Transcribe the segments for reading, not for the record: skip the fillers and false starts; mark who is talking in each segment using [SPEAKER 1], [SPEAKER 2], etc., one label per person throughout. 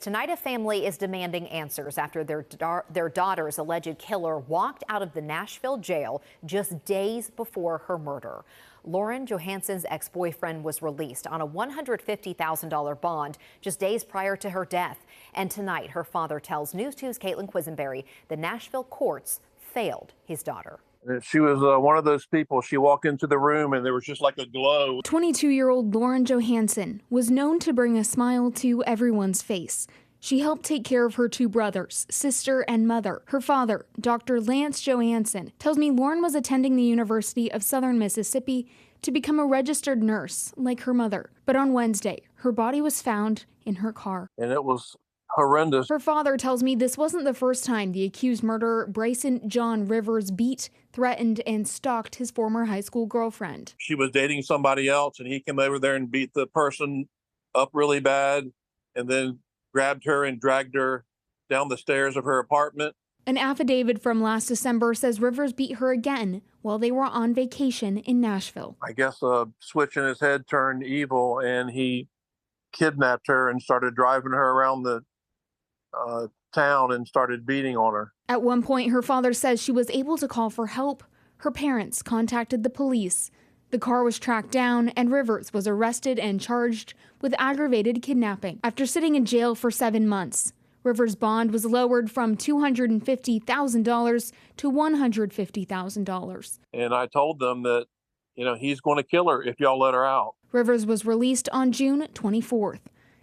[SPEAKER 1] Tonight, a family is demanding answers after their daughter's alleged killer walked out of the Nashville jail just days before her murder. Lauren Johansson's ex-boyfriend was released on a $150,000 bond just days prior to her death. And tonight, her father tells News 2's Caitlin Quisenberry the Nashville courts failed his daughter.
[SPEAKER 2] She was one of those people. She walked into the room and there was just like a glow.
[SPEAKER 3] 22-year-old Lauren Johansson was known to bring a smile to everyone's face. She helped take care of her two brothers, sister, and mother. Her father, Dr. Lance Johansson, tells me Lauren was attending the University of Southern Mississippi to become a registered nurse like her mother. But on Wednesday, her body was found in her car.
[SPEAKER 2] And it was horrendous.
[SPEAKER 3] Her father tells me this wasn't the first time the accused murderer, Bryson John Rivers, beat, threatened, and stalked his former high school girlfriend.
[SPEAKER 2] She was dating somebody else, and he came over there and beat the person up really bad, and then grabbed her and dragged her down the stairs of her apartment.
[SPEAKER 3] An affidavit from last December says Rivers beat her again while they were on vacation in Nashville.
[SPEAKER 2] I guess a switch in his head turned evil, and he kidnapped her and started driving her around the town and started beating on her.
[SPEAKER 3] At one point, her father says she was able to call for help. Her parents contacted the police. The car was tracked down, and Rivers was arrested and charged with aggravated kidnapping. After sitting in jail for 7 months, Rivers' bond was lowered from $250,000 to $150,000.
[SPEAKER 2] And I told them that, he's going to kill her if y'all let her out.
[SPEAKER 3] Rivers was released on June 24th.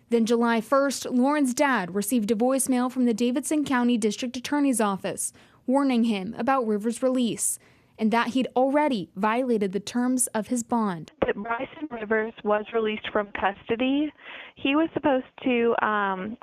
[SPEAKER 3] Then July 1st, Lauren's dad received a voicemail from the Davidson County District Attorney's Office warning him about Rivers' release and that he'd already violated the terms of his bond.
[SPEAKER 4] That Bryson Rivers was released from custody. He was supposed to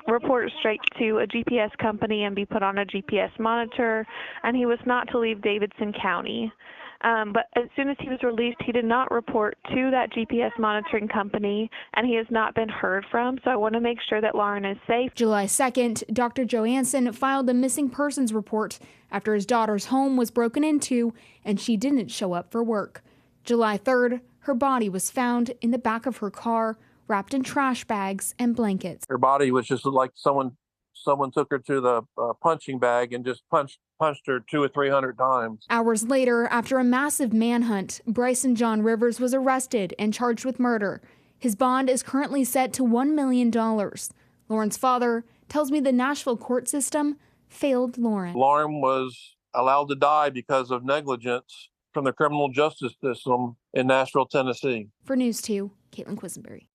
[SPEAKER 4] report straight to a GPS company and be put on a GPS monitor, and he was not to leave Davidson County. But as soon as he was released, he did not report to that GPS monitoring company, and he has not been heard from. So I want to make sure that Lauren is safe.
[SPEAKER 3] July 2nd, Dr. Johansson filed a missing persons report after his daughter's home was broken into and she didn't show up for work. July 3rd, her body was found in the back of her car, wrapped in trash bags and blankets.
[SPEAKER 2] Her body was just like someone took her to the punching bag and just punched her 200 or 300 times.
[SPEAKER 3] Hours later, after a massive manhunt, Bryson John Rivers was arrested and charged with murder. His bond is currently set to $1 million. Lauren's father tells me the Nashville court system failed Lauren.
[SPEAKER 2] Lauren was allowed to die because of negligence from the criminal justice system in Nashville, Tennessee.
[SPEAKER 3] For News 2, Caitlin Quisenberry.